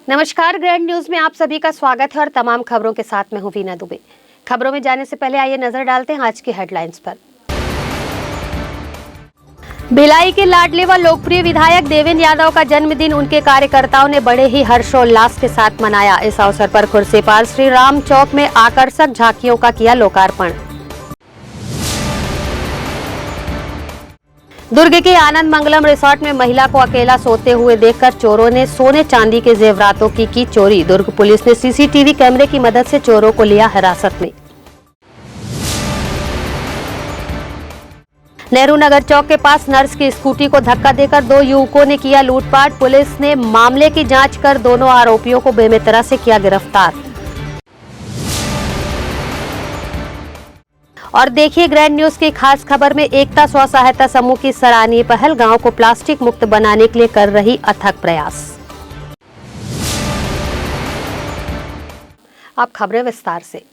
नमस्कार, grand news में आप सभी का स्वागत है और तमाम खबरों के साथ मैं हूं वीना दुबे। खबरों में जाने से पहले आइए नजर डालते हैं आज की हेडलाइंस पर। भिलाई के लाडले व लोकप्रिय विधायक देवेंद्र यादव का जन्मदिन उनके कार्यकर्ताओं ने बड़े ही हर्षोल्लास के साथ मनाया। इस अवसर पर खुर्सीपार श्री राम चौक में आकर्षक झांकियों का किया लोकार्पण। दुर्ग के आनंद मंगलम रिसोर्ट में महिला को अकेला सोते हुए देखकर चोरों ने सोने चांदी के जेवरातों की चोरी। दुर्ग पुलिस ने सीसीटीवी कैमरे की मदद से चोरों को लिया हिरासत में। नेहरू नगर चौक के पास नर्स की स्कूटी को धक्का देकर 2 युवकों ने किया लूटपाट। पुलिस ने मामले की जांच कर दोनों आरोपियों को बेमेतरा से किया गिरफ्तार। और देखिए ग्रैंड न्यूज की खास खबर में एकता स्व सहायता समूह की सराहनीय पहल, गांव को प्लास्टिक मुक्त बनाने के लिए कर रही अथक प्रयास। अब खबरें विस्तार से।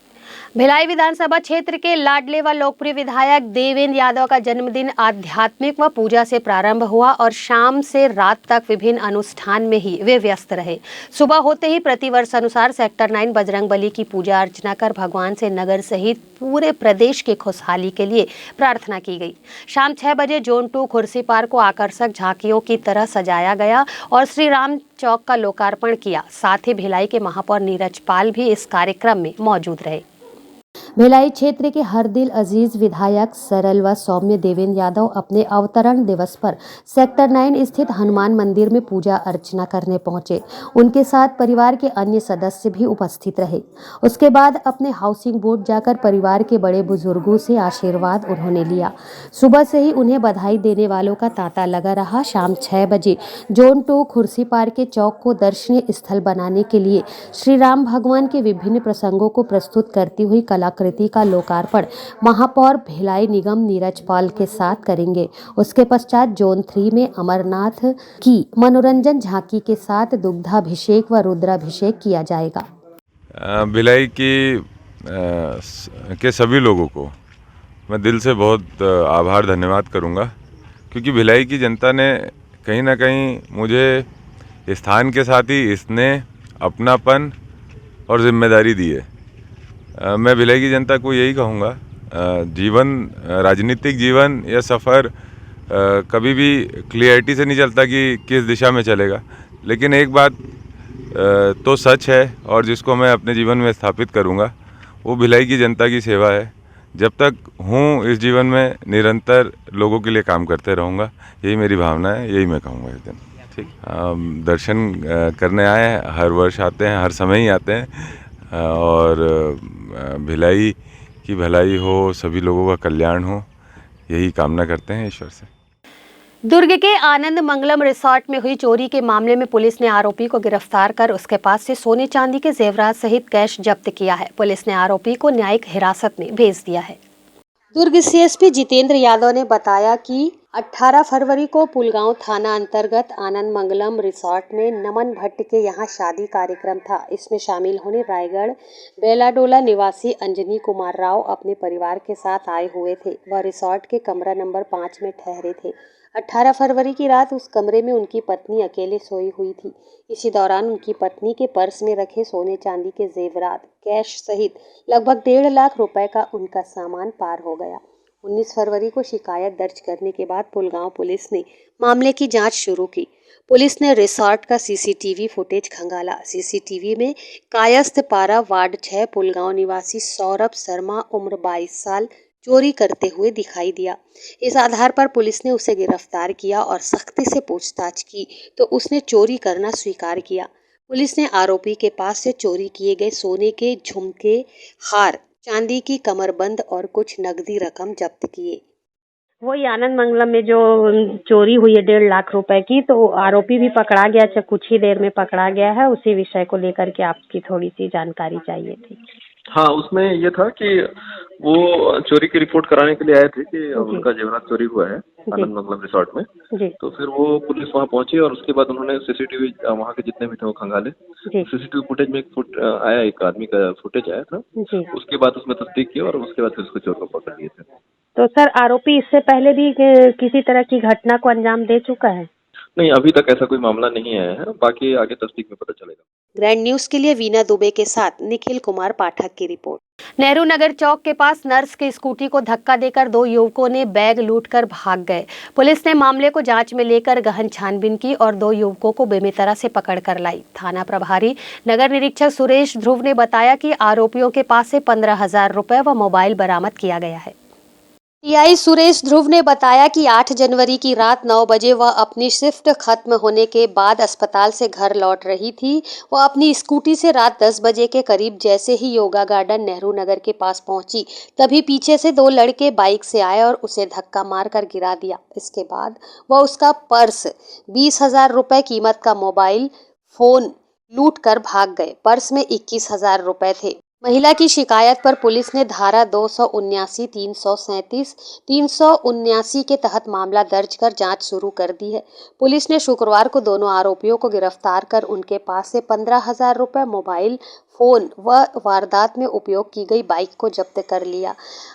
भिलाई विधानसभा क्षेत्र के लाडले व लोकप्रिय विधायक देवेंद्र यादव का जन्मदिन आध्यात्मिक व पूजा से प्रारंभ हुआ और शाम से रात तक विभिन्न अनुष्ठान में ही वे व्यस्त रहे। सुबह होते ही प्रतिवर्ष अनुसार सेक्टर 9 बजरंगबली की पूजा अर्चना कर भगवान से नगर सहित पूरे प्रदेश की खुशहाली के लिए प्रार्थना की गई। शाम 6 बजे जोन 2 खुर्सीपार को आकर्षक झांकियों की तरह सजाया गया और श्री राम चौक का लोकार्पण किया। साथ ही भिलाई के महापौर नीरज पाल भी इस कार्यक्रम में मौजूद रहे। भिलाई क्षेत्र के हर दिल अजीज विधायक सरल व सौम्य देवेंद्र यादव अपने अवतरण दिवस पर सेक्टर 9 स्थित हनुमान मंदिर में पूजा अर्चना करने पहुंचे। उनके साथ परिवार के अन्य सदस्य भी उपस्थित रहे। उसके बाद अपने हाउसिंग बोर्ड जाकर परिवार के बड़े बुजुर्गों से आशीर्वाद उन्होंने लिया। सुबह से ही उन्हें बधाई देने वालों का तांता लगा रहा। शाम 6 बजे जोन 2 खुर्सीपार के चौक को दर्शनीय स्थल बनाने के लिए श्री राम भगवान के विभिन्न प्रसंगों को प्रस्तुत करती हुई कलाकृति का लोकार्पण महापौर भिलाई निगम नीरज पाल के साथ करेंगे। उसके पश्चात जोन 3 में अमरनाथ की मनोरंजन झांकी के साथ दुग्धाभिषेक व रुद्राभिषेक किया जाएगा। भिलाई के सभी लोगों को मैं दिल से बहुत आभार धन्यवाद करूंगा, क्योंकि भिलाई की जनता ने कहीं ना कहीं मुझे स्थान के साथ ही स्नेह, अपनापन और जिम्मेदारी दी है। मैं भिलाई की जनता को यही कहूँगा, जीवन, राजनीतिक जीवन या सफ़र कभी भी क्लियरिटी से नहीं चलता कि किस दिशा में चलेगा, लेकिन एक बात तो सच है और जिसको मैं अपने जीवन में स्थापित करूँगा वो भिलाई की जनता की सेवा है। जब तक हूँ इस जीवन में निरंतर लोगों के लिए काम करते रहूँगा, यही मेरी भावना है, यही मैं कहूँगा इस दिन। ठीक, दर्शन करने आए हैं, हर वर्ष आते हैं, हर समय ही आते हैं और भिलाई की भलाई हो, सभी लोगों का कल्याण हो, यही कामना करते हैं ईश्वर से। दुर्ग के आनंद मंगलम रिसोर्ट में हुई चोरी के मामले में पुलिस ने आरोपी को गिरफ्तार कर उसके पास से सोने चांदी के जेवरात सहित कैश जब्त किया है। पुलिस ने आरोपी को न्यायिक हिरासत में भेज दिया है। दुर्ग सीएसपी जितेंद्र यादव ने बताया कि 18 फरवरी को पुलगांव थाना अंतर्गत आनंद मंगलम रिसोर्ट में नमन भट्ट के यहाँ शादी कार्यक्रम था। इसमें शामिल होने रायगढ़ बेलाडोला निवासी अंजनी कुमार राव अपने परिवार के साथ आए हुए थे। वह रिसोर्ट के कमरा नंबर 5 में ठहरे थे। 18 फरवरी की रात उस कमरे में उनकी पत्नी अकेले सोई हुई थी। इसी दौरान उनकी पत्नी के पर्स में रखे सोने चांदी के जेवरात, कैश सहित लगभग 1.5 लाख रुपए का उनका सामान पार हो गया। 19 फरवरी को शिकायत दर्ज करने के बाद पुलगांव पुलिस ने मामले की जांच शुरू की। पुलिस ने रिसोर्ट का सीसीटीवी फुटेज खंगाला। सीसीटीवी में कायस्थ पारा वार्ड 6 पुलगांव निवासी सौरभ शर्मा उम्र 22 साल चोरी करते हुए दिखाई दिया। इस आधार पर पुलिस ने उसे गिरफ्तार किया और सख्ती से पूछताछ की तो उसने चोरी करना स्वीकार किया। पुलिस ने आरोपी के पास से चोरी किए गए सोने के झुमके, हार, चांदी की कमरबंद और कुछ नकदी रकम जब्त किए। वही आनंद मंगलम में जो चोरी हुई है 1.5 लाख रुपए की, तो आरोपी भी पकड़ा गया, कुछ ही देर में पकड़ा गया है। उसी विषय को लेकर के आपकी थोड़ी सी जानकारी चाहिए थी। हाँ, उसमें ये था कि वो चोरी की रिपोर्ट कराने के लिए आए थे कि उनका जेवरात चोरी हुआ है आनंद मंगलम रिसोर्ट में। तो फिर वो पुलिस वहाँ पहुंची और उसके बाद उन्होंने सीसीटीवी वहाँ के जितने भी थे वो खंगाले। सीसीटीवी फुटेज में एक आदमी का फुटेज आया था। उसके बाद उसमें तस्दीक की और उसके बाद फिर उसको चोर को पकड़ लिए थे। तो सर, आरोपी इससे पहले भी किसी तरह की घटना को अंजाम दे चुका है? नहीं, अभी तक ऐसा कोई मामला नहीं आया है, बाकी आगे तस्दीक में पता चलेगा। ग्रैंड न्यूज के लिए वीना दुबे के साथ निखिल कुमार पाठक की रिपोर्ट। नेहरू नगर चौक के पास नर्स की स्कूटी को धक्का देकर 2 युवकों ने बैग लूटकर भाग गए। पुलिस ने मामले को जांच में लेकर गहन छानबीन की और 2 युवकों को बेमेतरा से पकड़कर लाई। थाना प्रभारी नगर निरीक्षक सुरेश ध्रुव ने बताया कि आरोपियों के पास से 15,000 रुपए व मोबाइल बरामद किया गया है। टीआई सुरेश ध्रुव ने बताया कि 8 जनवरी की रात 9 बजे वह अपनी शिफ्ट खत्म होने के बाद अस्पताल से घर लौट रही थी। वह अपनी स्कूटी से रात 10 बजे के करीब जैसे ही योगा गार्डन नेहरू नगर के पास पहुंची, तभी पीछे से 2 लड़के बाइक से आए और उसे धक्का मारकर गिरा दिया। इसके बाद वह उसका पर्स, 20,000 रुपए कीमत का मोबाइल फोन लूट कर भाग गए। पर्स में 21,000 रुपए थे। महिला की शिकायत पर पुलिस ने धारा 279, 337, 379 के तहत मामला दर्ज कर जांच शुरू कर दी है। पुलिस ने शुक्रवार को दोनों आरोपियों को गिरफ्तार कर उनके पास से 15,000 रुपए, मोबाइल फोन व वारदात में उपयोग की गई बाइक को जब्त कर लिया।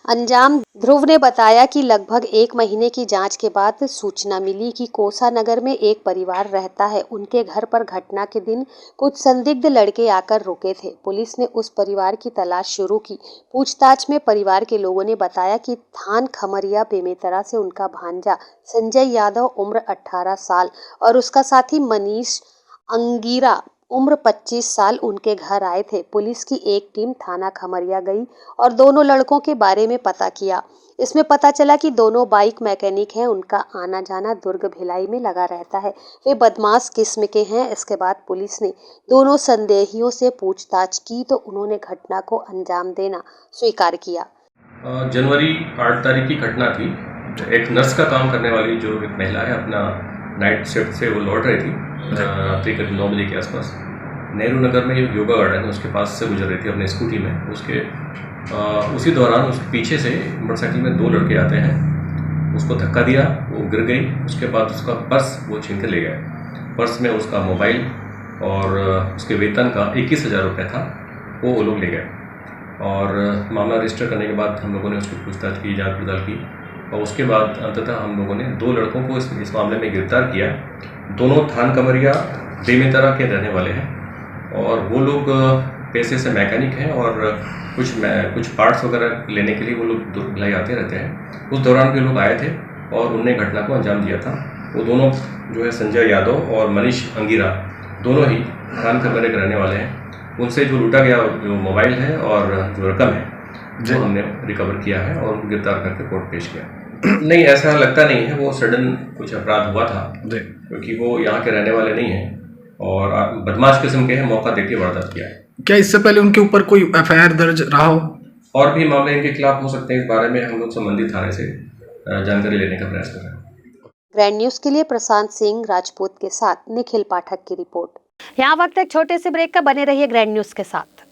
अंजाम ध्रुव ने बताया कि लगभग 1 महीने की जांच के बाद सूचना मिली कि कोसा नगर में एक परिवार रहता है। उनके घर पर घटना के दिन कुछ संदिग्ध लड़के आकर रुके थे। पुलिस ने उस परिवार की तलाश शुरू की। पूछताछ में परिवार के लोगों ने बताया कि थान खमरिया बेमेतरा से उनका भांजा संजय यादव उम्र 18 साल और उसका साथी मनीष अंगीरा उम्र 25 साल उनके घर आए थे। पुलिस की एक टीम थाना खमरिया गई और दोनों लड़कों के बारे में पता किया। इसमें पता चला कि दोनों बाइक मैकेनिक हैं। उनका आना जाना दुर्ग भिलाई में लगा रहता है। वे बदमाश किस्म के हैं। इसके बाद पुलिस ने दोनों संदेहियों से पूछताछ की तो उन्होंने घटना को अंजाम देना स्वीकार किया। जनवरी 8 तारीख की घटना थी। एक नर्स का काम करने वाली जो एक महिला है, अपना नाइट शिफ्ट से वो लौट रही थी रात्रि करीब 9 बजे के आसपास। नेहरू नगर में एक योगा गार्डन है, उसके पास से गुजर रही थी अपने स्कूटी में। उसी दौरान उसके पीछे से मोटरसाइकिल में 2 लड़के आते हैं। उसको धक्का दिया, वो गिर गई। उसके बाद उसका पर्स वो छीन के ले गए। पर्स में उसका मोबाइल और उसके वेतन का 21,000 रुपये था, वो लोग ले गए। और मामला रजिस्टर करने के बाद हम लोगों ने उसकी पूछताछ की, जांच पड़ताल की और उसके बाद अंततः हम लोगों ने 2 लड़कों को इस मामले में गिरफ्तार किया। दोनों थान कमरिया बेमेतरा के रहने वाले हैं और वो लोग पैसे से मैकेनिक हैं और कुछ पार्ट्स वगैरह लेने के लिए वो लोग दुर्ग भिलाई आते रहते हैं। उस दौरान भी लोग आए थे और उनने घटना को अंजाम दिया था। वो दोनों जो है संजय यादव और मनीष अंगीरा, दोनों ही थान कमरिया के रहने वाले हैं। उनसे जो लूटा गया जो मोबाइल है और जो रकम है वो हमने रिकवर किया है और गिरफ्तार करके कोर्ट पेश किया। नहीं, ऐसा लगता नहीं है। वो सडन कुछ अपराध हुआ था क्योंकि वो यहाँ के रहने वाले नहीं हैं और बदमाश किस्म के हैं। मौका देख के वारदात किया है। क्या इससे पहले उनके ऊपर कोई एफआईआर दर्ज रहा हो? और भी मामले इनके खिलाफ हो सकते हैं। इस बारे में हम लोग संबंधित थाने से जानकारी लेने का प्रयास कर रहे हैं। ग्रैंड न्यूज के लिए प्रशांत सिंह राजपूत के साथ निखिल पाठक की रिपोर्ट। यहाँ वक्त एक छोटे से ब्रेक का, बने रहिए ग्रैंड न्यूज के साथ।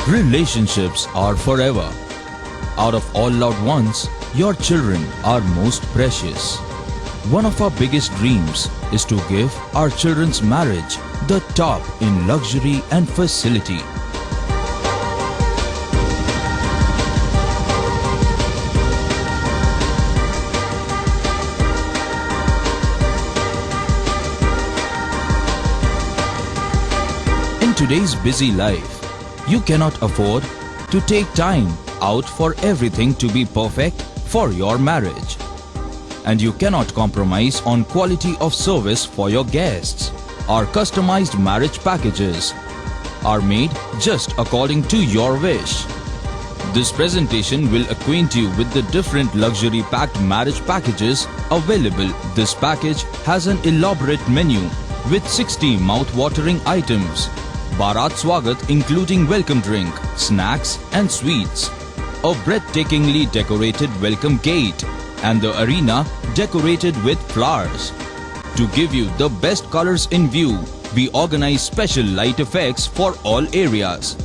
Relationships are forever. Out of all loved ones, your children are most precious. One of our biggest dreams is to give our children's marriage the top in luxury and facility. In today's busy life, you cannot afford to take time out for everything to be perfect for your marriage. And you cannot compromise on quality of service for your guests. Our customized marriage packages are made just according to your wish. This presentation will acquaint you with the different luxury packed marriage packages available. This package has an elaborate menu with 60 mouth-watering items. Bharat Swagat including welcome drink, snacks and sweets. A breathtakingly decorated welcome gate and the arena decorated with flowers. To give you the best colors in view, we organize special light effects for all areas.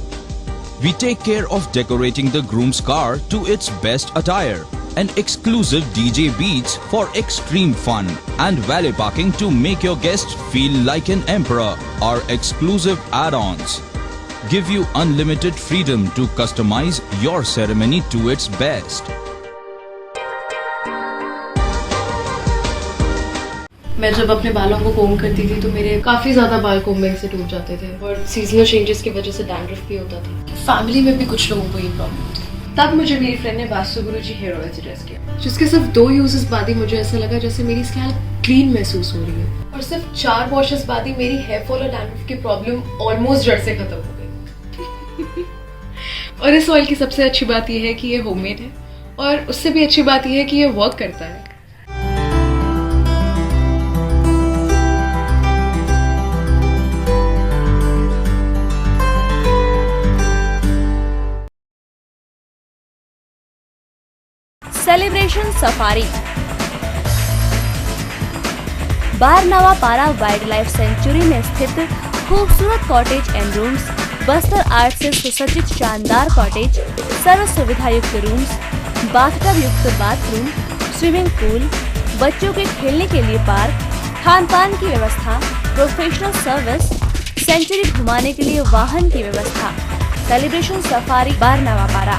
We take care of decorating the groom's car to its best attire. and exclusive DJ beats for extreme fun, and valet parking to make your guests feel like an emperor. Our exclusive add-ons give you unlimited freedom to customize your ceremony to its best. मैं जब अपने बालों को कोम करती थी तो मेरे काफ़ी ज़्यादा बाल कोम्बिंग से टूट जाते थे और सीजनल चेंजेस की वजह से डैंड्रफ भी होता था। फैमिली में भी कुछ लोगों को ये प्रॉब्लम थी। तब मुझे मेरी फ्रेंड ने वास्तु गुरुजी हेयर ऑयल सजेस्ट किया, जिसके सिर्फ 2 यूजेस बाद ही मुझे ऐसा लगा जैसे मेरी स्कैल्प क्लीन महसूस हो रही है, और सिर्फ 4 वॉशेस बाद ही मेरी हेयर फॉल और डैंड्रफ की प्रॉब्लम ऑलमोस्ट जड़ से खत्म हो गई। और इस ऑयल की सबसे अच्छी बात यह है कि ये होममेड है, और उससे भी अच्छी बात यह है कि ये वर्क करता है। Celebration safari Barnawapara wild life sanctuary में स्थित खूबसूरत cottage and rooms, Bastar art से सुसज्जित शानदार कॉटेज, सर्व सुविधा युक्त रूम्स, बाथटब युक्त बाथरूम, स्विमिंग पूल, बच्चों के खेलने के लिए पार्क, खान पान की व्यवस्था, प्रोफेशनल सर्विस, सेंचुरी घुमाने के लिए वाहन की व्यवस्था। Celebration safari Barnawapara.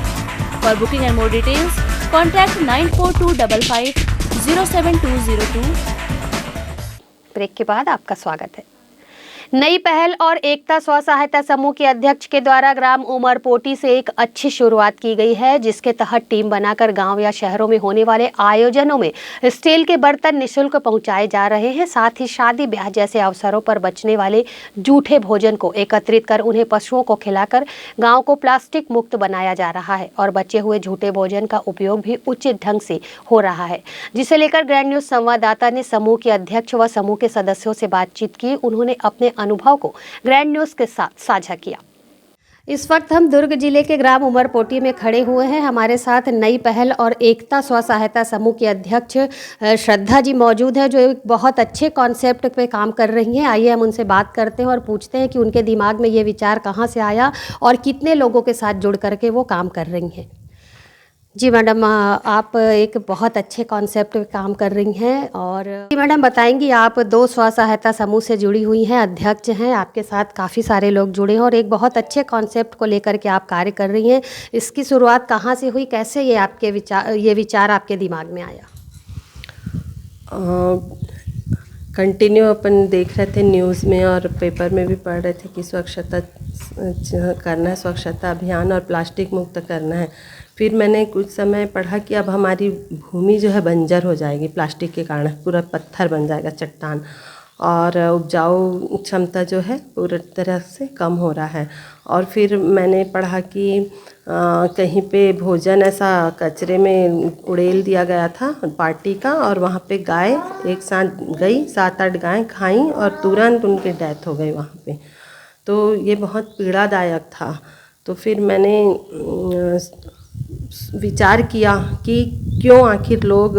For booking and more details contact 9425072002। Break के बाद आपका स्वागत है। नई पहल और एकता स्व सहायता समूह के अध्यक्ष के द्वारा ग्राम उमरपोटी से एक अच्छी शुरुआत की गई है, जिसके तहत टीम बनाकर गांव या शहरों में होने वाले आयोजनों में स्टील के बर्तन निःशुल्क पहुंचाए जा रहे हैं। साथ ही शादी ब्याह जैसे अवसरों पर बचने वाले जूठे भोजन को एकत्रित कर उन्हें पशुओं को खिलाकर गाँव को प्लास्टिक मुक्त बनाया जा रहा है और बचे हुए जूठे भोजन का उपयोग भी उचित ढंग से हो रहा है, जिसे लेकर ग्रैंड न्यूज संवाददाता ने समूह के अध्यक्ष व समूह के सदस्यों से बातचीत की। उन्होंने अपने अनुभव को ग्रैंड न्यूज के साथ साझा किया। इस वक्त हम दुर्ग जिले के ग्राम उमरपोटी में खड़े हुए हैं। हमारे साथ नई पहल और एकता स्व सहायता समूह के अध्यक्ष श्रद्धा जी मौजूद है, जो एक बहुत अच्छे कॉन्सेप्ट पे काम कर रही हैं। आइए हम उनसे बात करते हैं और पूछते हैं कि उनके दिमाग में ये विचार कहाँ से आया और कितने लोगों के साथ जुड़ करके वो काम कर रही हैं। जी मैडम, आप एक बहुत अच्छे कॉन्सेप्ट पे काम कर रही हैं। और जी मैडम, बताएंगी, आप 2 स्व सहायता समूह से जुड़ी हुई हैं, अध्यक्ष हैं, आपके साथ काफ़ी सारे लोग जुड़े हैं और एक बहुत अच्छे कॉन्सेप्ट को लेकर के आप कार्य कर रही हैं। इसकी शुरुआत कहाँ से हुई, कैसे ये विचार आपके दिमाग में आया? कंटिन्यू अपन देख रहे थे न्यूज़ में और पेपर में भी पढ़ रहे थे कि स्वच्छता करना है, स्वच्छता अभियान और प्लास्टिक मुक्त करना है। फिर मैंने कुछ समय पढ़ा कि अब हमारी भूमि जो है बंजर हो जाएगी प्लास्टिक के कारण, पूरा पत्थर बन जाएगा, चट्टान, और उपजाऊ क्षमता जो है पूरी तरह से कम हो रहा है। और फिर मैंने पढ़ा कि कहीं पे भोजन ऐसा कचरे में उड़ेल दिया गया था पार्टी का, और वहाँ पे गाय एक साथ गई, 7-8 गायें खाईं और तुरंत उनकी डेथ हो गई वहाँ पे। तो ये बहुत पीड़ादायक था। तो फिर मैंने विचार किया कि क्यों आखिर लोग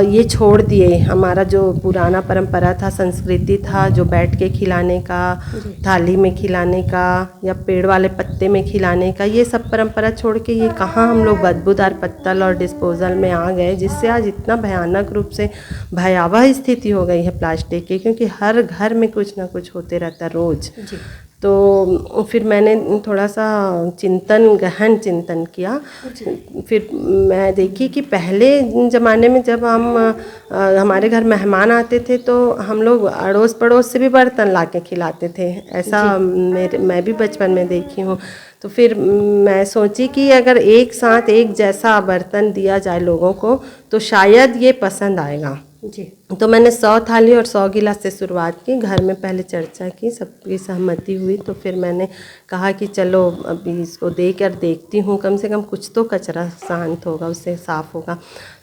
ये छोड़ दिए। हमारा जो पुराना परंपरा था, संस्कृति था, जो बैठ के खिलाने का, थाली में खिलाने का या पेड़ वाले पत्ते में खिलाने का, ये सब परंपरा छोड़ के ये कहाँ हम लोग बदबूदार पत्तल और डिस्पोजल में आ गए, जिससे आज इतना भयानक रूप से भयावह स्थिति हो गई है प्लास्टिक की, क्योंकि हर घर में कुछ ना कुछ होते रहता है रोज़। तो फिर मैंने थोड़ा सा गहन चिंतन किया। फिर मैं देखी कि पहले ज़माने में जब हमारे घर मेहमान आते थे तो हम लोग अड़ोस पड़ोस से भी बर्तन ला के खिलाते थे। ऐसा मैं भी बचपन में देखी हूँ। तो फिर मैं सोची कि अगर एक साथ एक जैसा बर्तन दिया जाए लोगों को तो शायद ये पसंद आएगा जी। तो मैंने 100 थाली और 100 गिलास से शुरुआत की। घर में पहले चर्चा की, सबकी सहमति हुई, तो फिर मैंने कहा कि चलो अभी इसको देकर देखती हूँ, कम से कम कुछ तो कचरा शांत होगा, उससे साफ़ होगा।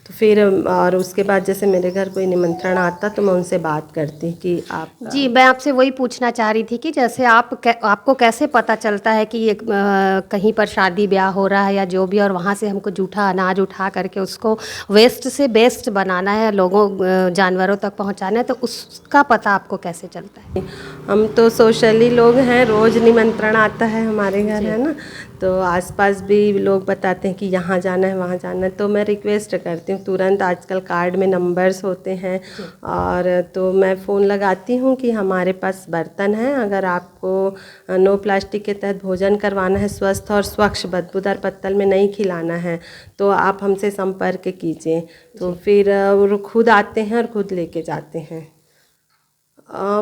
तो फिर और उसके बाद जैसे मेरे घर कोई निमंत्रण आता तो मैं उनसे बात करती कि आप जी, मैं आपसे वही पूछना चाह रही थी कि जैसे आपको कैसे पता चलता है कि ये कहीं पर शादी ब्याह हो रहा है या जो भी, और वहाँ से हमको जूठा अनाज उठा करके उसको वेस्ट से बेस्ट बनाना है, लोगों जानवरों तक पहुँचाना है, तो उसका पता आपको कैसे चलता है? हम तो सोशली लोग हैं, रोज़ निमंत्रण आता है हमारे घर, है ना, तो आसपास भी लोग बताते हैं कि यहाँ जाना है वहाँ जाना है, तो मैं रिक्वेस्ट करती हूँ तुरंत, आजकल कार्ड में नंबर्स होते हैं, और तो मैं फ़ोन लगाती हूँ कि हमारे पास बर्तन हैं, अगर आपको नो प्लास्टिक के तहत भोजन करवाना है, स्वस्थ और स्वच्छ, बदबूदार पत्तल में नहीं खिलाना है, तो आप हमसे संपर्क कीजिए। तो फिर वो खुद आते हैं और खुद लेके जाते हैं।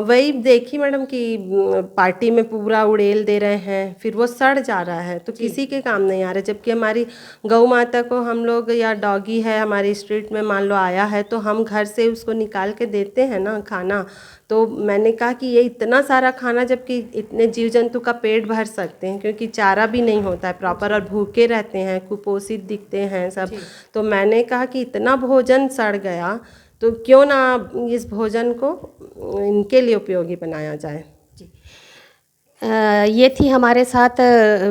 वही देखी मैडम कि पार्टी में पूरा उड़ेल दे रहे हैं, फिर वो सड़ जा रहा है, तो किसी के काम नहीं आ रहा। जबकि हमारी गौ माता को हम लोग, या डॉगी है हमारी स्ट्रीट में मान लो आया है, तो हम घर से उसको निकाल के देते हैं ना खाना। तो मैंने कहा कि ये इतना सारा खाना, जबकि इतने जीव जंतु का पेट भर सकते हैं, क्योंकि चारा भी नहीं होता है प्रॉपर, और भूखे रहते हैं, कुपोषित दिखते हैं सब। तो मैंने कहा कि इतना भोजन सड़ गया, तो क्यों ना इस भोजन को इनके लिए उपयोगी बनाया जाए। ये थी हमारे साथ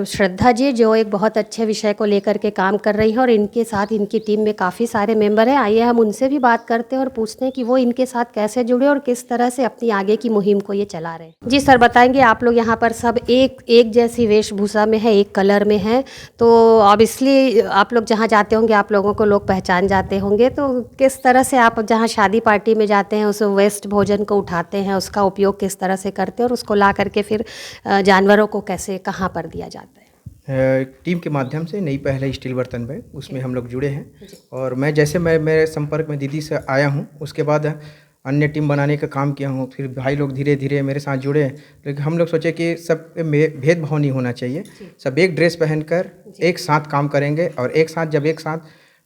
श्रद्धा जी, जो एक बहुत अच्छे विषय को लेकर के काम कर रही हैं, और इनके साथ इनकी टीम में काफ़ी सारे मेंबर हैं। आइए हम उनसे भी बात करते हैं और पूछते हैं कि वो इनके साथ कैसे जुड़े और किस तरह से अपनी आगे की मुहिम को ये चला रहे हैं। जी सर, बताएंगे, आप लोग यहाँ पर सब एक जैसी वेशभूषा में है, एक कलर में है, तो ऑब्वियसली आप लोग जहाँ जाते होंगे आप लोगों को लोग पहचान जाते होंगे, तो किस तरह से आप जहाँ शादी पार्टी में जाते हैं उस वेस्ट भोजन को उठाते हैं, उसका उपयोग किस तरह से करते हैं और उसको ला करके फिर जानवरों को कैसे कहाँ पर दिया जाता है? टीम के माध्यम से नई पहल है स्टील बर्तन बैंक, उसमें हम लोग जुड़े हैं। और मैं मेरे संपर्क में दीदी से आया हूँ, उसके बाद अन्य टीम बनाने का काम किया हूँ, फिर भाई लोग धीरे धीरे मेरे साथ जुड़े हैं। लेकिन हम लोग सोचे कि सब में भेदभाव नहीं होना चाहिए, सब एक ड्रेस पहनकर एक साथ काम करेंगे, और जब एक साथ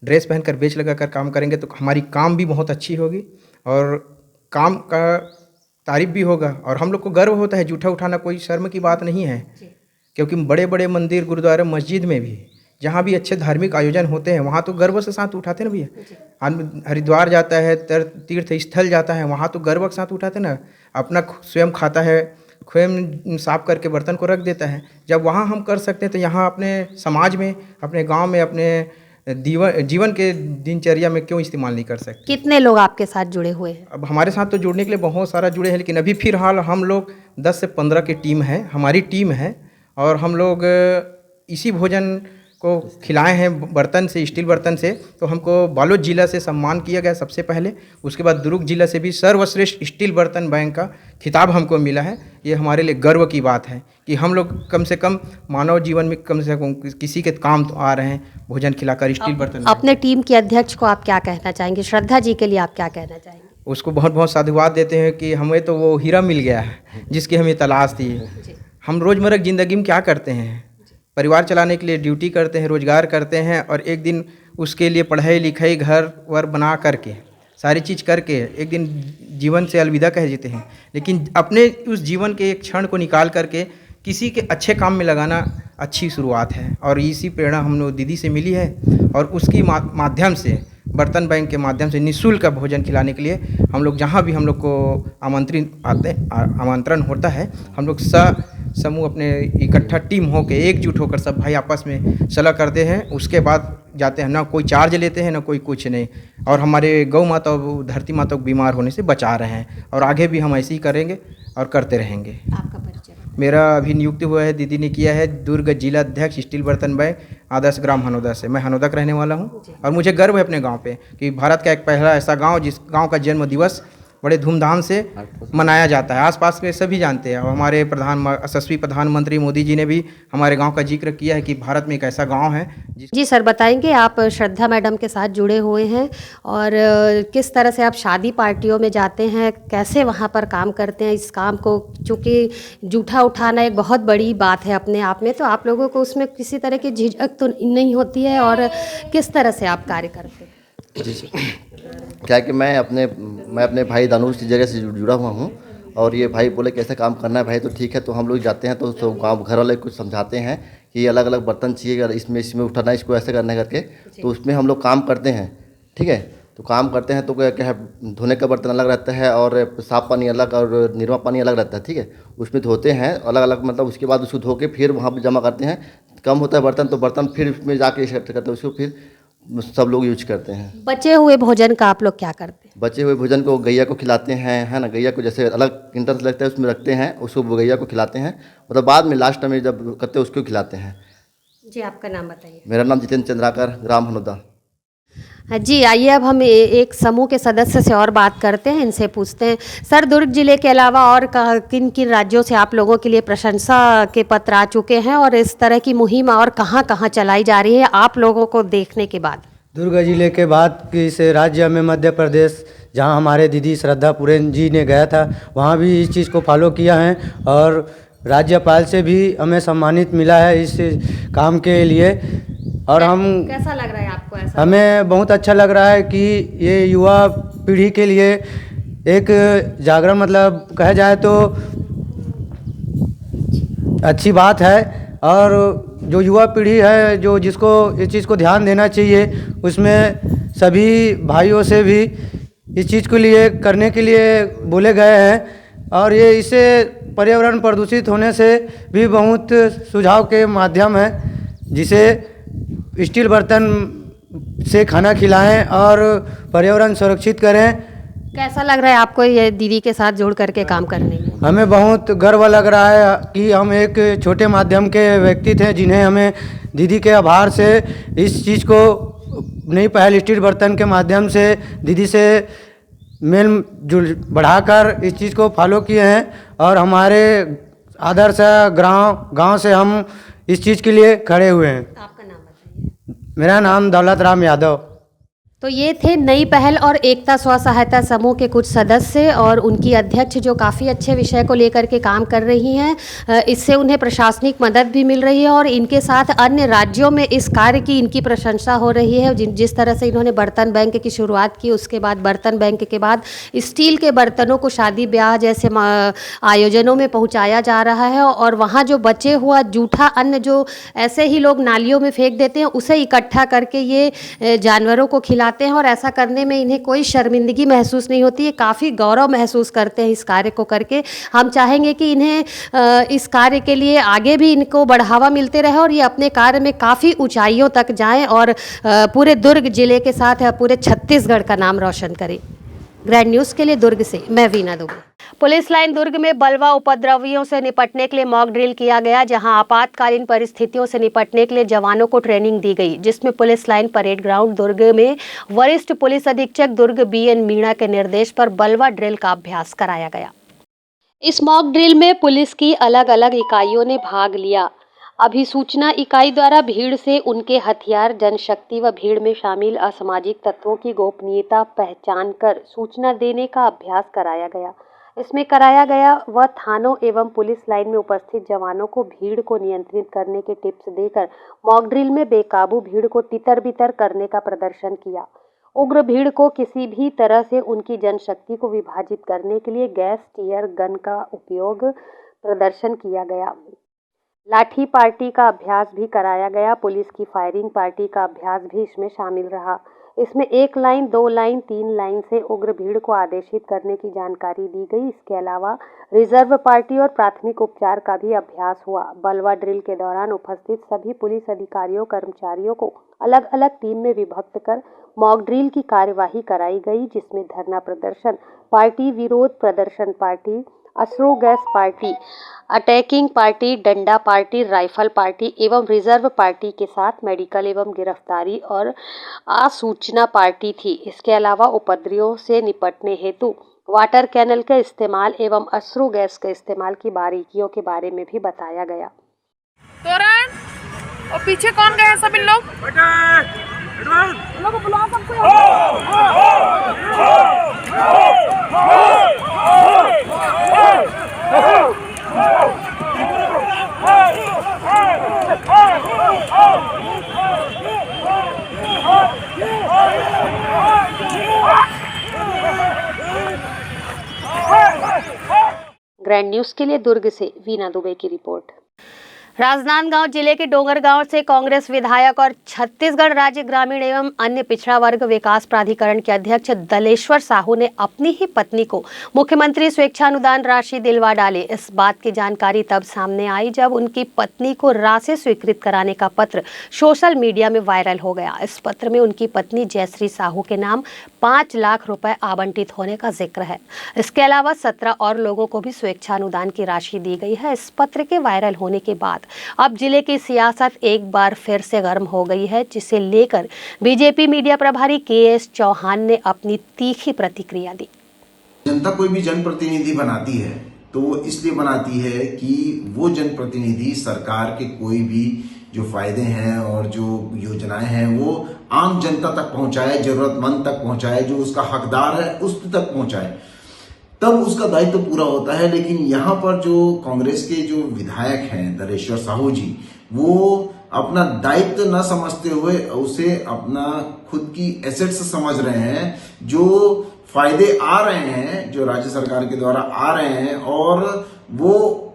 ड्रेस पहनकर बेच लगा कर काम करेंगे तो हमारी काम भी बहुत अच्छी होगी, और काम का तारीफ भी होगा, और हम लोग को गर्व होता है। जूठा उठाना कोई शर्म की बात नहीं है, क्योंकि बड़े बड़े मंदिर, गुरुद्वारा, मस्जिद में भी जहाँ भी अच्छे धार्मिक आयोजन होते हैं वहाँ तो गर्व से साथ उठाते ना भैया। हरिद्वार जाता है, तीर्थ स्थल जाता है, वहाँ तो गर्व के साथ उठाते ना, अपना स्वयं खाता है, स्वयं साफ करके बर्तन को रख देता है। जब वहाँ हम कर सकते हैं तो यहाँ अपने समाज में, अपने गाँव में, अपने जीवन के दिनचर्या में क्यों इस्तेमाल नहीं कर सकते। कितने लोग आपके साथ जुड़े हुए हैं? अब हमारे साथ तो जुड़ने के लिए बहुत सारा जुड़े हैं, लेकिन अभी फिलहाल हम लोग 10 से 15 की टीम है, हमारी टीम है, और हम लोग इसी भोजन को खिलाए हैं बर्तन से, स्टील बर्तन से। तो हमको बालोद जिला से सम्मान किया गया सबसे पहले, उसके बाद दुर्ग जिला से भी सर्वश्रेष्ठ स्टील बर्तन बैंक का खिताब हमको मिला है। ये हमारे लिए गर्व की बात है कि हम लोग कम से कम मानव जीवन में कम से कम किसी के काम तो आ रहे हैं, भोजन खिलाकर स्टील बर्तन। अपने टीम के अध्यक्ष को आप क्या कहना चाहेंगे? श्रद्धा जी के लिए आप क्या कहना चाहेंगे? उसको बहुत बहुत साधुवाद देते हैं कि हमें तो वो हीरा मिल गया है जिसकी हमें तलाश थी। हम रोज़मर्रा की ज़िंदगी में क्या करते हैं, परिवार चलाने के लिए ड्यूटी करते हैं, रोज़गार करते हैं, और एक दिन उसके लिए पढ़ाई लिखाई घर वर बना करके सारी चीज़ करके एक दिन जीवन से अलविदा कह देते हैं। लेकिन अपने उस जीवन के एक क्षण को निकाल करके किसी के अच्छे काम में लगाना अच्छी शुरुआत है, और इसी प्रेरणा हम लोग दीदी से मिली है, और उसकी माध्यम से बर्तन बैंक के माध्यम से निःशुल्क भोजन खिलाने के लिए हम लोग जहाँ भी हम लोग को आमंत्रण होता है, हम लोग समूह अपने इकट्ठा टीम होकर एकजुट होकर सब भाई आपस में सलाह करते हैं, उसके बाद जाते हैं। ना कोई चार्ज लेते हैं, ना कोई कुछ नहीं, और हमारे गौ माता और धरती माता को बीमार होने से बचा रहे हैं, और आगे भी हम ऐसे ही करेंगे और करते रहेंगे। आपका परिचय? मेरा अभी नियुक्ति हुआ है, दीदी ने किया है, दुर्ग जिला अध्यक्ष स्टील बर्तन बैंक, आदर्श ग्राम हनोदा से। मैं हनोदा का रहने वाला हूँ, और मुझे गर्व है अपने गांव पे कि भारत का एक पहला ऐसा गांव जिस गांव का जन्म दिवस बड़े धूमधाम से मनाया जाता है। आसपास के सभी जानते हैं, और हमारे यशस्वी प्रधानमंत्री मोदी जी ने भी हमारे गांव का जिक्र किया है कि भारत में एक ऐसा गांव है जी सर, बताएंगे, आप श्रद्धा मैडम के साथ जुड़े हुए हैं, और किस तरह से आप शादी पार्टियों में जाते हैं, कैसे वहाँ पर काम करते हैं इस काम को? चूँकि जूठा उठाना एक बहुत बड़ी बात है अपने आप में, तो आप लोगों को उसमें किसी तरह की झिझक तो नहीं होती है, और किस तरह से आप कार्य करते हैं? जी, क्या है कि मैं अपने भाई दानुश की जगह से जुड़ा हुआ हूँ, और ये भाई बोले कैसे काम करना है भाई, तो ठीक है। तो हम लोग जाते हैं तो गाँव घर वाले कुछ समझाते हैं कि अलग अलग बर्तन चाहिए, इसमें उठाना है, इसको ऐसे करना करके, तो उसमें हम लोग काम करते हैं। ठीक है, तो काम करते हैं तो क्या है, धोने का बर्तन अलग रहता है, और साफ पानी अलग, और निर्मा पानी अलग रहता है। ठीक है, उसमें धोते हैं अलग अलग, मतलब उसके बाद उसको धो के फिर वहाँ पर जमा करते हैं। कम होता है बर्तन तो बर्तन फिर उसमें जाके करते हैं, उसको फिर सब लोग यूज करते हैं। बचे हुए भोजन का आप लोग क्या करते हैं? बचे हुए भोजन को गैया को खिलाते हैं, है ना। गैया को जैसे अलग इंटरेस्ट लगता है उसमें रखते हैं, उसको गैया को खिलाते हैं, मतलब बाद में लास्ट में जब करते हैं उसको खिलाते हैं। जी, आपका नाम बताइए। मेरा नाम जितेंद्र चंद्राकर, ग्राम हनुदा। जी, आइए अब हम एक समूह के सदस्य से और बात करते हैं, इनसे पूछते हैं। सर, दुर्ग जिले के अलावा और किन किन राज्यों से आप लोगों के लिए प्रशंसा के पत्र आ चुके हैं और इस तरह की मुहिम और कहाँ कहाँ चलाई जा रही है आप लोगों को देखने के बाद? दुर्ग जिले के बाद किस राज्य में मध्य प्रदेश, जहां हमारे दीदी श्रद्धा पुरेन जी ने गया था, वहां भी इस चीज़ को फॉलो किया है और राज्यपाल से भी हमें सम्मानित मिला है इस काम के लिए। और हम कैसा लग रहा है आपको ऐसा? हमें बहुत अच्छा लग रहा है कि ये युवा पीढ़ी के लिए एक जागरण, मतलब कहा जाए तो अच्छी बात है। और जो युवा पीढ़ी है, जो जिसको इस चीज़ को ध्यान देना चाहिए, उसमें सभी भाइयों से भी इस चीज़ के लिए करने के लिए बोले गए हैं। और ये इससे पर्यावरण प्रदूषित होने से भी बहुत सुझाव के माध्यम है, जिसे स्टील बर्तन से खाना खिलाएं और पर्यावरण सुरक्षित करें। कैसा लग रहा है आपको ये दीदी के साथ जुड़ करके काम करने में? हमें बहुत गर्व लग रहा है कि हम एक छोटे माध्यम के व्यक्ति थे, जिन्हें हमें दीदी के आभार से इस चीज़ को नई पहल स्टील बर्तन के माध्यम से दीदी से मेल जुल बढ़ाकर इस चीज़ को फॉलो किए हैं। और हमारे आदर्श गांव से हम इस चीज़ के लिए खड़े हुए हैं। आपका नाम बताइए। मेरा नाम दौलत राम यादव। तो ये थे नई पहल और एकता स्व सहायता समूह के कुछ सदस्य और उनकी अध्यक्ष, जो काफ़ी अच्छे विषय को लेकर के काम कर रही हैं। इससे उन्हें प्रशासनिक मदद भी मिल रही है और इनके साथ अन्य राज्यों में इस कार्य की इनकी प्रशंसा हो रही है। जिस तरह से इन्होंने बर्तन बैंक की शुरुआत की, उसके बाद बर्तन बैंक के बाद स्टील के बर्तनों को शादी ब्याह जैसे आयोजनों में पहुँचाया जा रहा है और वहाँ जो बचे हुआ जूठा अन्न जो ऐसे ही लोग नालियों में फेंक देते हैं, उसे इकट्ठा करके ये जानवरों को खिलाते हैं और ऐसा करने में इन्हें कोई शर्मिंदगी महसूस नहीं होती है। काफ़ी गौरव महसूस करते हैं इस कार्य को करके। हम चाहेंगे कि इन्हें इस कार्य के लिए आगे भी इनको बढ़ावा मिलते रहे और ये अपने कार्य में काफ़ी ऊंचाइयों तक जाएं और पूरे दुर्ग जिले के साथ पूरे छत्तीसगढ़ का नाम रोशन करें। ग्रैंड न्यूज़ के लिए दुर्ग से मैं वीना दुबे। पुलिस लाइन दुर्ग में बलवा उपद्रवियों से निपटने के लिए मॉक ड्रिल किया गया, जहां आपातकालीन परिस्थितियों से निपटने के लिए जवानों को ट्रेनिंग दी गई, जिसमें पुलिस लाइन परेड ग्राउंड दुर्ग में वरिष्ठ पुलिस अधीक्षक दुर्ग BN मीणा के निर्देश पर बलवा ड्रिल का अभ्यास कराया गया। इस मॉक ड्रिल में पुलिस की अलग अलग इकाइयों ने भाग लिया। अभिसूचना इकाई द्वारा भीड़ से उनके हथियार, जनशक्ति व भीड़ में शामिल असामाजिक तत्वों की गोपनीयता पहचान कर सूचना देने का अभ्यास कराया गया। इसमें कराया गया वह थानों एवं पुलिस लाइन में उपस्थित जवानों को भीड़ को नियंत्रित करने के टिप्स देकर मॉक ड्रिल में बेकाबू भीड़ को तितर बितर करने का प्रदर्शन किया। उग्र भीड़ को किसी भी तरह से उनकी जनशक्ति को विभाजित करने के लिए गैस टीयर गन का उपयोग प्रदर्शन किया गया। लाठी पार्टी का अभ्यास भी कराया गया। पुलिस की फायरिंग पार्टी का अभ्यास भी इसमें शामिल रहा। इसमें 1 लाइन, 2 लाइन, 3 लाइन से उग्र भीड़ को आदेशित करने की जानकारी दी गई। इसके अलावा रिजर्व पार्टी और प्राथमिक उपचार का भी अभ्यास हुआ। बलवा ड्रिल के दौरान उपस्थित सभी पुलिस अधिकारियों कर्मचारियों को अलग अलग टीम में विभक्त कर मॉक ड्रिल की कार्यवाही कराई गई, जिसमें धरना प्रदर्शन पार्टी, विरोध प्रदर्शन पार्टी, अश्रु गैस पार्टी, अटैकिंग पार्टी, डंडा पार्टी, राइफल पार्टी एवं रिजर्व पार्टी के साथ मेडिकल एवं गिरफ्तारी और आसूचना पार्टी थी। इसके अलावा उपद्रवियों से निपटने हेतु वाटर कैनल के इस्तेमाल एवं अश्रु गैस के इस्तेमाल की बारीकियों के बारे में भी बताया गया। और पीछे कौन गए सब इन लोग? बुला सकते हो। ग्रैंड न्यूज़ के लिए दुर्ग से वीना दुबे की रिपोर्ट। राजनांदगांव जिले के डोंगरगांव से कांग्रेस विधायक और छत्तीसगढ़ राज्य ग्रामीण एवं अन्य पिछड़ा वर्ग विकास प्राधिकरण के अध्यक्ष दलेश्वर साहू ने अपनी ही पत्नी को मुख्यमंत्री स्वेच्छानुदान राशि दिलवा डाली। इस बात की जानकारी तब सामने आई जब उनकी पत्नी को राशि स्वीकृत कराने का पत्र सोशल मीडिया में वायरल हो गया। इस पत्र में उनकी पत्नी जयश्री साहू के नाम 5 लाख रुपए आवंटित होने का जिक्र है। इसके अलावा 17 और लोगों को भी स्वेच्छानुदान की राशि दी गई है। इस पत्र के वायरल होने के बाद बाद अब जिले की सियासत एक बार फिर से गर्म हो गई है, जिसे लेकर बीजेपी मीडिया प्रभारी KS चौहान ने अपनी तीखी प्रतिक्रिया दी। जनता कोई भी जनप्रतिनिधि बनाती है तो वो इसलिए बनाती है कि वो जनप्रतिनिधि सरकार के कोई भी जो फायदे हैं और जो योजनाएं हैं वो आम जनता तक पहुंचाए, जरूरतमंद तक पहुंचाए, जो उसका हकदार है उस तक पहुंचाए, तब उसका दायित्व पूरा होता है। लेकिन यहाँ पर जो कांग्रेस के जो विधायक हैं दरेश्वर साहू जी, वो अपना दायित्व न समझते हुए उसे अपना खुद की एसेट्स समझ रहे हैं। जो फायदे आ रहे हैं जो राज्य सरकार के द्वारा आ रहे हैं और वो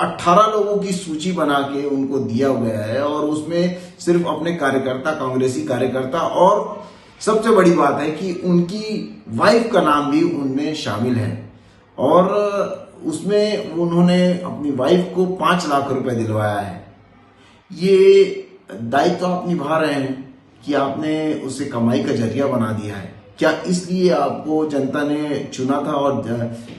18 लोगों की सूची बना के उनको दिया गया है और उसमें सिर्फ अपने कार्यकर्ता, कांग्रेसी कार्यकर्ता, और सबसे बड़ी बात है कि उनकी वाइफ का नाम भी उनमें शामिल है और उसमें उन्होंने अपनी वाइफ को 5 लाख रुपए दिलवाया है। ये दायित्व आप निभा रहे हैं कि आपने उसे कमाई का जरिया बना दिया है। क्या इसलिए आपको जनता ने चुना था और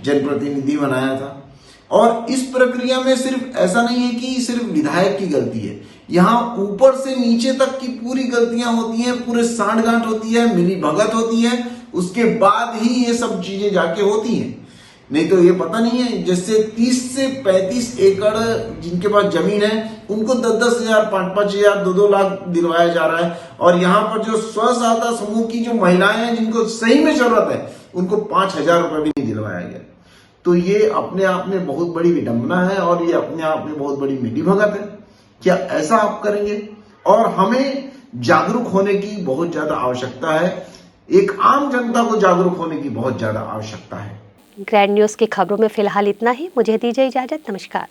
जनप्रतिनिधि बनाया था? और इस प्रक्रिया में सिर्फ ऐसा नहीं है कि सिर्फ विधायक की गलती है, यहाँ ऊपर से नीचे तक की पूरी गलतियां होती हैं, पूरे सांठ-गांठ होती है, मिली भगत होती है, उसके बाद ही ये सब चीजें जाके होती हैं। नहीं तो ये पता नहीं है, जैसे 30 से 35 एकड़ जिनके पास जमीन है उनको 10-10 हजार, 5-5 हजार, 2-2 लाख दिलवाया जा रहा है और यहाँ पर जो स्व-सहायता समूह की जो महिलाएं हैं जिनको सही में जरूरत है उनको 5,000 रुपए भी नहीं दिलवाया गया। तो ये अपने आप में बहुत बड़ी विडंबना है और ये अपने आप में बहुत बड़ी मिलीभगत है। क्या ऐसा आप करेंगे? और हमें जागरूक होने की बहुत ज्यादा आवश्यकता है, एक आम जनता को जागरूक होने की बहुत ज्यादा आवश्यकता है। ग्रैंड न्यूज़ की खबरों में फिलहाल इतना ही। मुझे दीजिए इजाजत। नमस्कार।